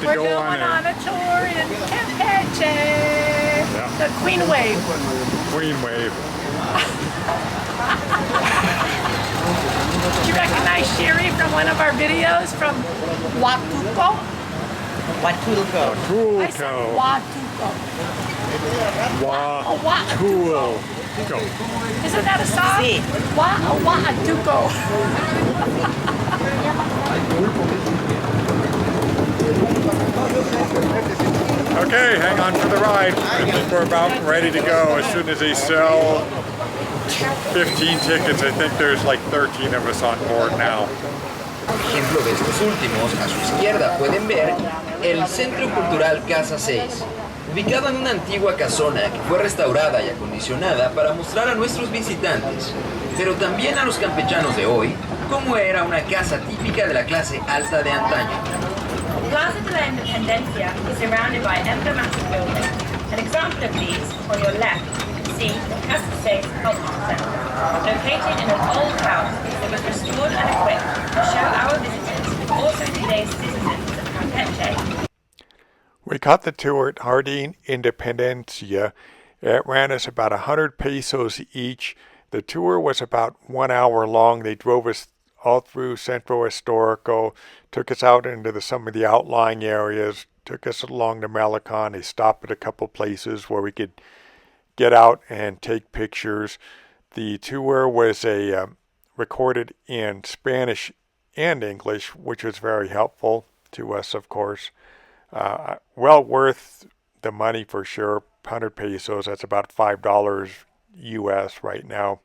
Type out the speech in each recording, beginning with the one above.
about to go on a tour in Campeche. Yeah. The Queen Wave. Queen Wave. Do you recognize Sherry from one of our videos from Huatulco? Huatulco. I said Huatulco. Huatulco. Isn't that a song? Sí. Huatulco. Okay, hang on for the ride. I think we're about ready to go. As soon as they sell 15 tickets, I think there's like 13 of us on board now. Ejemplo de estos últimos, a su izquierda pueden ver el Centro Cultural Casa 6, ubicado en una antigua casona que fue restaurada y acondicionada para mostrar a nuestros visitantes, pero también a los campechanos de hoy, cómo era una casa típica de la clase alta de antaño. Plaza de la Independencia is surrounded by emblematic buildings. An example of these, on your left, see the Casa 6 Cultural Center, located in an old house that was restored and equipped to show our visitors, but also today's citizens of Campeche. We caught the tour at Jardín Independencia. It ran us about 100 pesos each. The tour was about 1 hour long. They drove us all through Centro Histórico, took us out into some of the outlying areas, took us along the Malecon. They stopped at a couple places where we could get out and take pictures. The tour was recorded in Spanish and English, which was very helpful to us, of course. Well worth the money for sure. 100 pesos, that's about $5 US right now.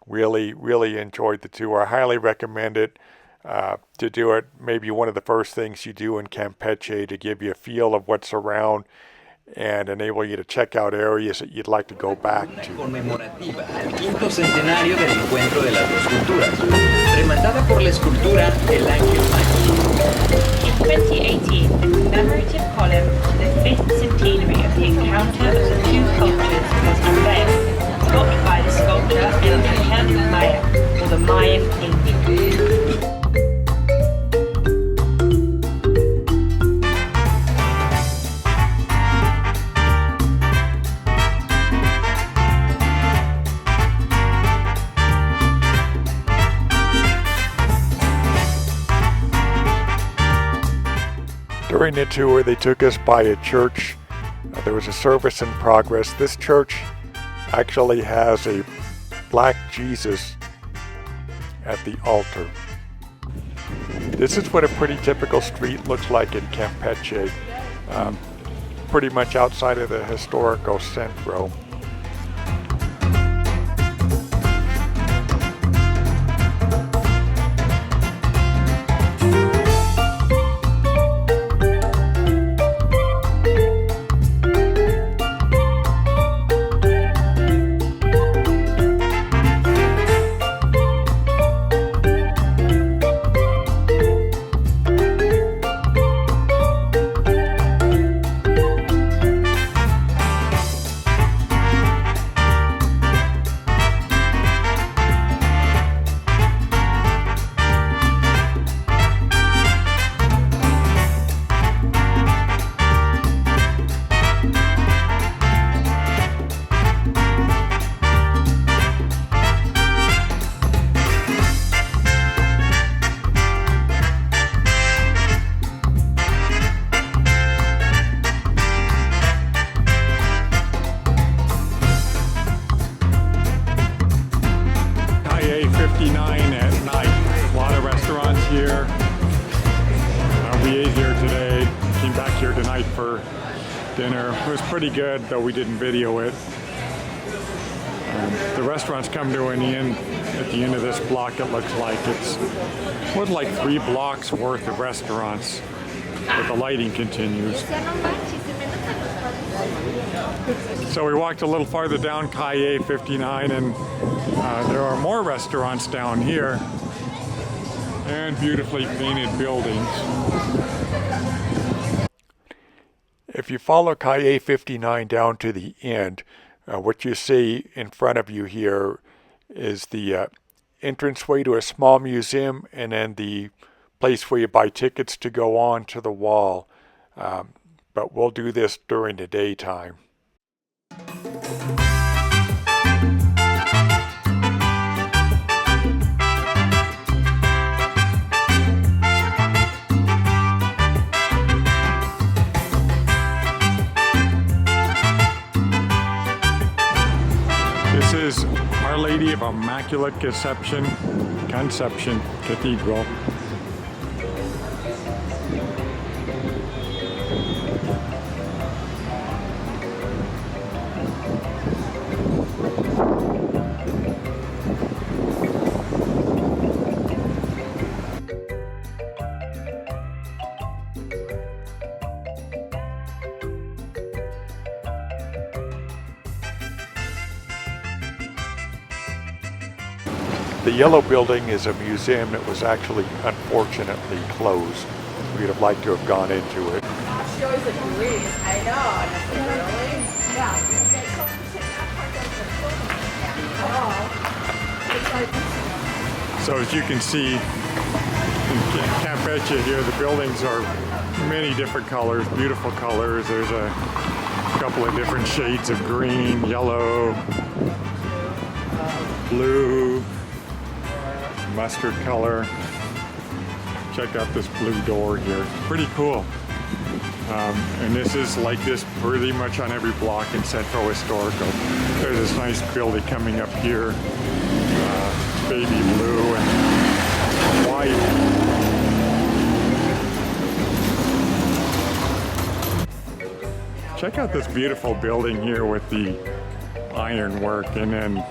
Really enjoyed the tour. I highly recommend it to do it. Maybe one of the first things you do in Campeche to give you a feel of what's around and enable you to check out areas that you'd like to go back to. Conmemorativa al quinto centenario del encuentro de las dos culturas, rematada por la escultura El Ángel Mágico. In 2018, a commemorative column to the 5th centenary of the encounter of the two cultures was unveiled, topped by the sculpture El Ángel Maya, or the Mayan King. During the tour, they took us by a church. There was a service in progress. This church actually has a black Jesus at the altar. This is what a pretty typical street looks like in Campeche, pretty much outside of the Historico Centro. Calle 59 at night. A lot of restaurants here. We ate here today. Came back here tonight for dinner. It was pretty good, though we didn't video it. The restaurants come to an end at the end of this block. It looks like it's like 3 blocks worth of restaurants, but the lighting continues. So we walked a little farther down Calle 59, and there are more restaurants down here and beautifully painted buildings. If you follow Calle 59 down to the end, what you see in front of you here is the entranceway to a small museum, and then the place where you buy tickets to go on to the wall. But we'll do this during the daytime. This is Our Lady of Immaculate Conception Cathedral. The yellow building is a museum that was actually unfortunately closed. We'd have liked to have gone into it. She always agrees. I know. And it's like, really? Yeah. So as you can see in Campeche here, the buildings are many different colors, beautiful colors. There's a couple of different shades of green, yellow, blue, mustard color. Check out this blue door here. Pretty cool. And this is like this pretty much on every block in Central Historical. There's this nice building coming up here. Baby blue and white. Check out this beautiful building here with the ironwork, and then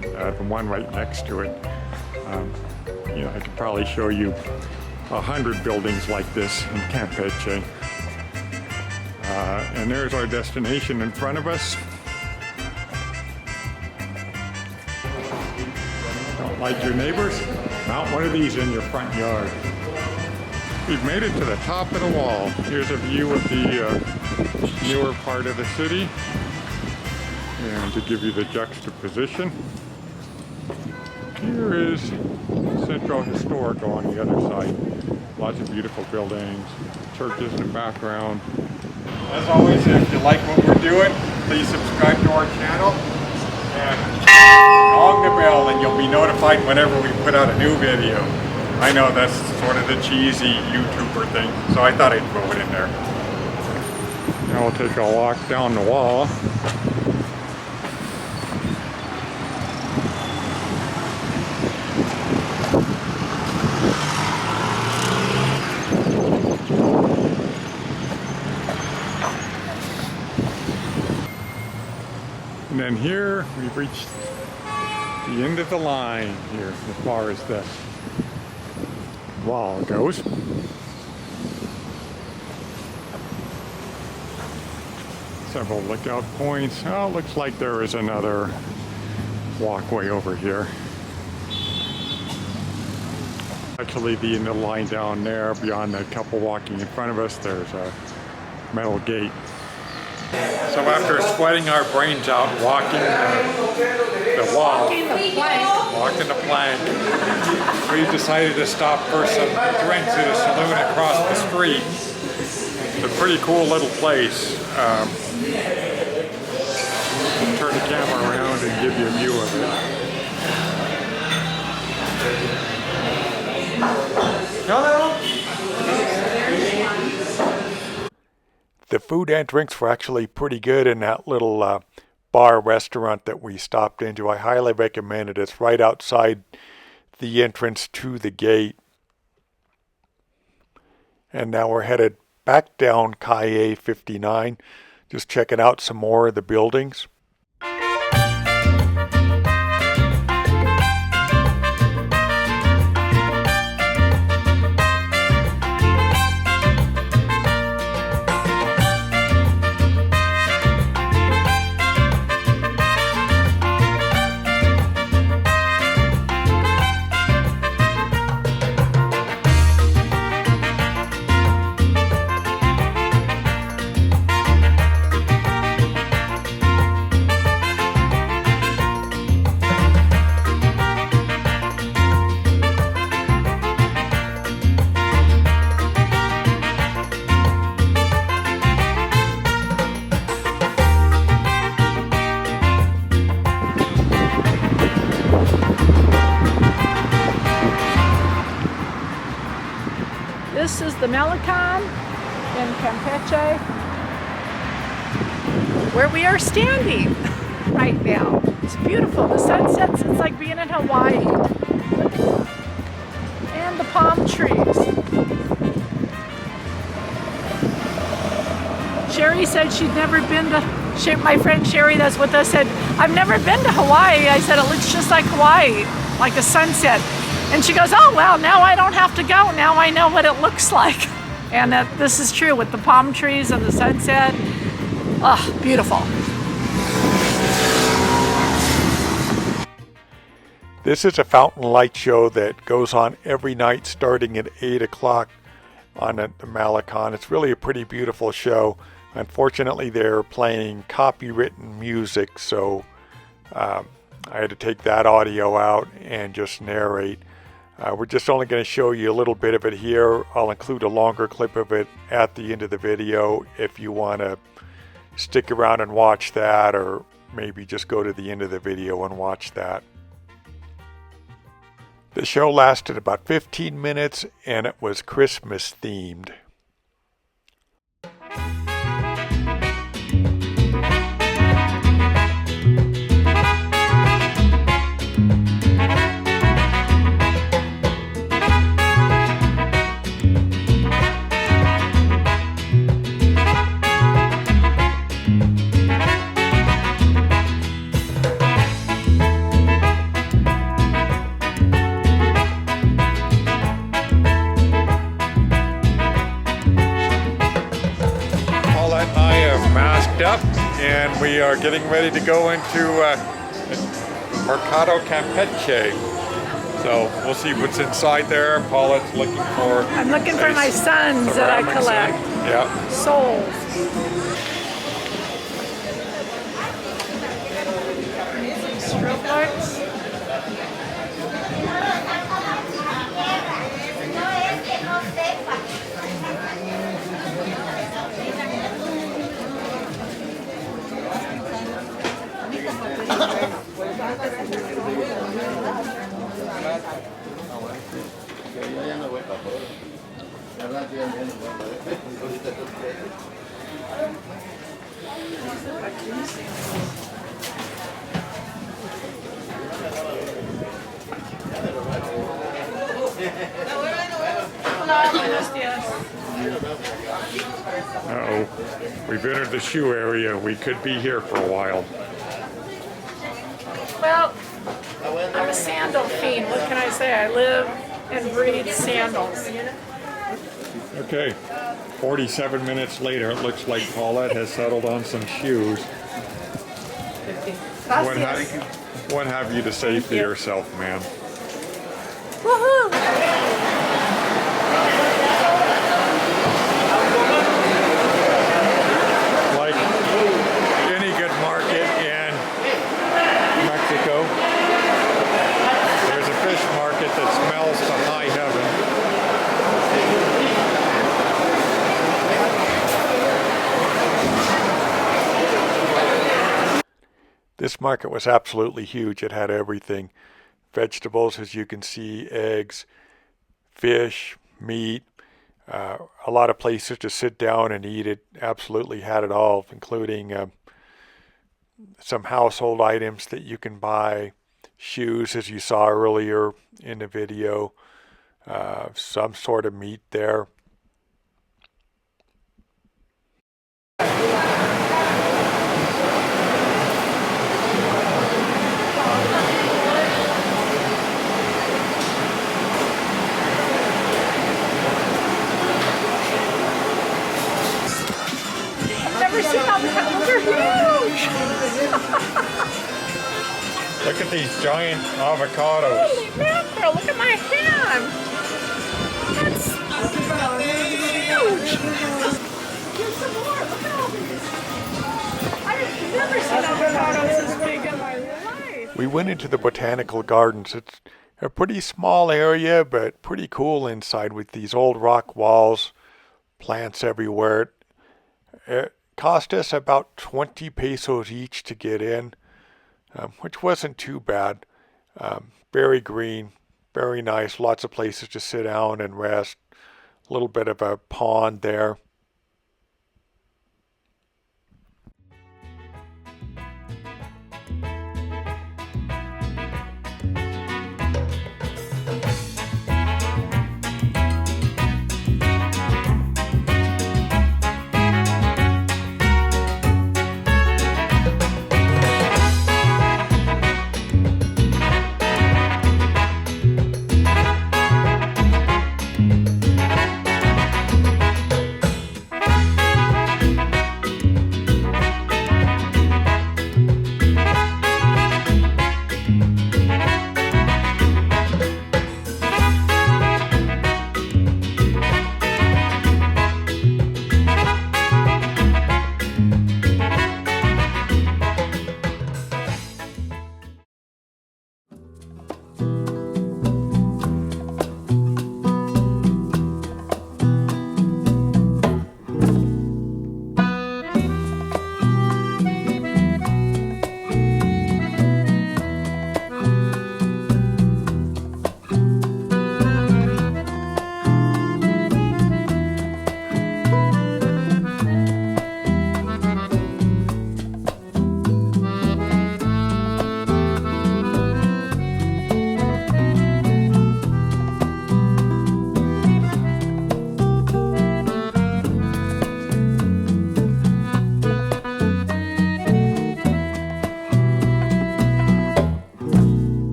the one right next to it. I could probably show you 100 buildings like this in Campeche. And there's our destination in front of us. Don't like your neighbors? Mount one of these in your front yard. We've made it to the top of the wall. Here's a view of the newer part of the city. And to give you the juxtaposition, here is Central Historical on the other side. Lots of beautiful buildings, churches in the background. As always, if you like what we're doing, please subscribe to our channel and gong the bell, and you'll be notified whenever we put out a new video. I know that's sort of the cheesy YouTuber thing, so I thought I'd throw it in there. Now we'll take a walk down the wall. And then here we've reached the end of the line here as far as the wall goes. Several lookout points. Oh, looks like there is another walkway over here. Actually, the end of the line down there, beyond the couple walking in front of us, there's a metal gate. So after sweating our brains out walking the wall, walking the plank, we decided to stop for some drinks at a saloon across the street. It's a pretty cool little place. Turn the camera around and give you a view of it. Hello. The food and drinks were actually pretty good in that little bar restaurant that we stopped into. I highly recommend it. It's right outside the entrance to the gate. And now we're headed back down Calle 59, just checking out some more of the buildings. the Malecon in Campeche, where we are standing right now. It's beautiful. The sunsets, it's like being in Hawaii. And the palm trees. Sherry said she'd never been to, my friend Sherry that's with us said, I've never been to Hawaii. I said, it looks just like Hawaii, like a sunset. And she goes, oh, well, now I don't have to go. Now I know what it looks like. And this is true with the palm trees and the sunset. Oh, beautiful. This is a fountain light show that goes on every night starting at 8 o'clock on the Malecon. It's really a pretty beautiful show. Unfortunately, they're playing copywritten music, so I had to take that audio out and just narrate. We're just only going to show you a little bit of it here. I'll include a longer clip of it at the end of the video if you want to stick around and watch that, or maybe just go to the end of the video and watch that. The show lasted about 15 minutes and it was Christmas themed. Up, and we are getting ready to go into Mercado Campeche. So we'll see what's inside there. Paulette's looking for. I'm looking for my sons that I collect. Yeah. Souls. Stroke lights. Uh-oh. We've entered the shoe area. We could be here for a while. Well, I'm a sandal fiend. What can I say? I live and breathe sandals. Okay. 47 minutes later, it looks like Paulette has settled on some shoes. What have you to say for yourself, ma'am? Woohoo! Like any good market in Mexico, there's a fish market that smells to high heaven. This market was absolutely huge. It had everything. Vegetables, as you can see, eggs, fish, meat, a lot of places to sit down and eat. It absolutely had it all, including some household items that you can buy, shoes, as you saw earlier in the video, some sort of meat there. Never seen them. Those are huge. Look at these giant avocados. Holy mackerel! Look at my hand. That's huge. Here's some more. Look at all these. I've never seen avocados this big in my life. We went into the Botanical Gardens. It's a pretty small area, but pretty cool inside with these old rock walls, plants everywhere. It cost us about 20 pesos each to get in, which wasn't too bad. Very green, very nice, lots of places to sit down and rest, little bit of a pond there.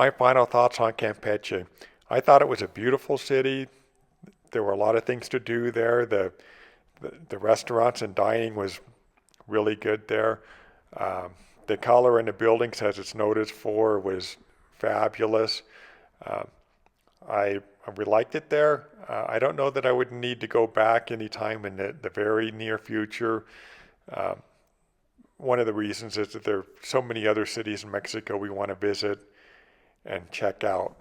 My final thoughts on Campeche. I thought it was a beautiful city. There were a lot of things to do there. The restaurants and dining was really good there. The color in the buildings, as it's noted for, was fabulous. I we liked it there. I don't know that I would need to go back anytime in the very near future. One of the reasons is that there are so many other cities in Mexico we want to visit and check out.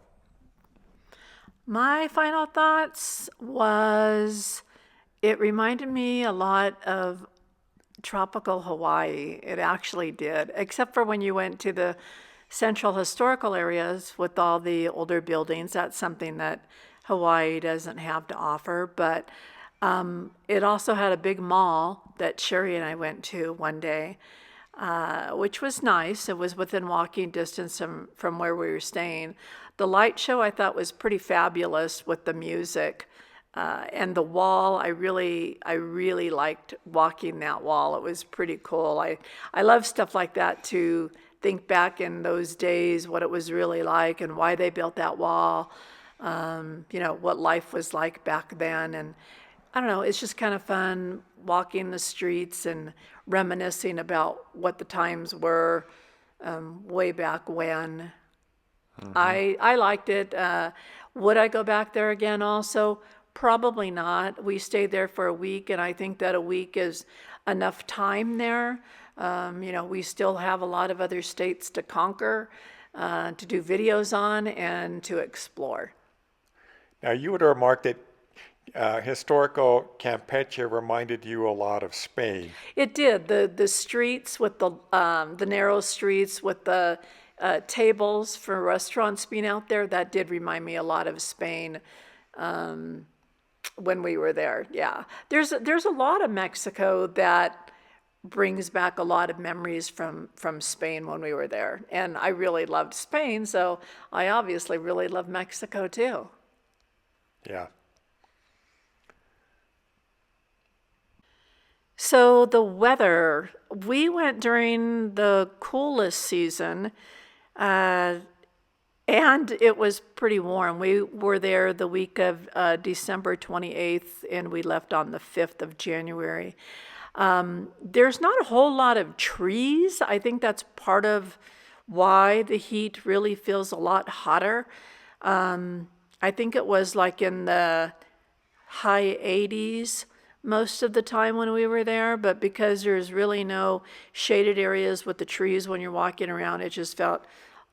My final thoughts was it reminded me a lot of tropical Hawaii. It actually did, except for when you went to the central historical areas with all the older buildings. That's something that Hawaii doesn't have to offer. But it also had a big mall that Sherry and I went to one day, which was nice. It was within walking distance from where we were staying. The light show I thought was pretty fabulous with the music. And the wall, I really liked walking that wall. It was pretty cool. I love stuff like that, to think back in those days, what it was really like and why they built that wall, what life was like back then. And I don't know, it's just kind of fun walking the streets and reminiscing about what the times were way back when. Mm-hmm. I liked it. Would I go back there again also? Probably not. We stayed there for a week, and I think that a week is enough time there. We still have a lot of other states to conquer, to do videos on, and to explore. Now, you would remark that historical Campeche reminded you a lot of Spain. It did. The streets with the narrow streets with the tables for restaurants being out there, that did remind me a lot of Spain. When we were there, yeah. There's a lot of Mexico that brings back a lot of memories from Spain when we were there. And I really loved Spain, so I obviously really love Mexico too. Yeah. So the weather, we went during the coolest season, and it was pretty warm. We were there the week of December 28th, and we left on the 5th of January. There's not a whole lot of trees. I think that's part of why the heat really feels a lot hotter. I think it was like in the high 80s most of the time when we were there, but because there's really no shaded areas with the trees when you're walking around, it just felt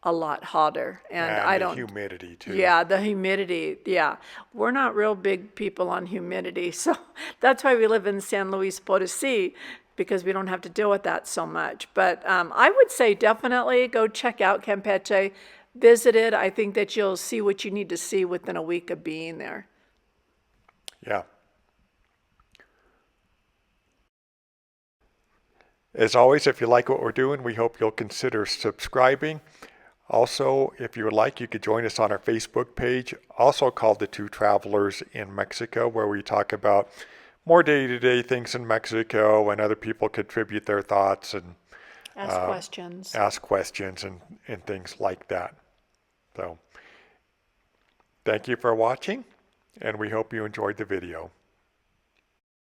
a lot hotter. And the humidity too. Yeah, the humidity. Yeah. We're not real big people on humidity. So that's why we live in San Luis Potosí, because we don't have to deal with that so much. But I would say definitely go check out Campeche, visit it. I think that you'll see what you need to see within a week of being there. Yeah. As always, if you like what we're doing, we hope you'll consider subscribing. Also, if you would like, you could join us on our Facebook page, also called The Two Travelers in Mexico, where we talk about more day-to-day things in Mexico, and other people contribute their thoughts and ask questions and things like that. So, thank you for watching, and we hope you enjoyed the video.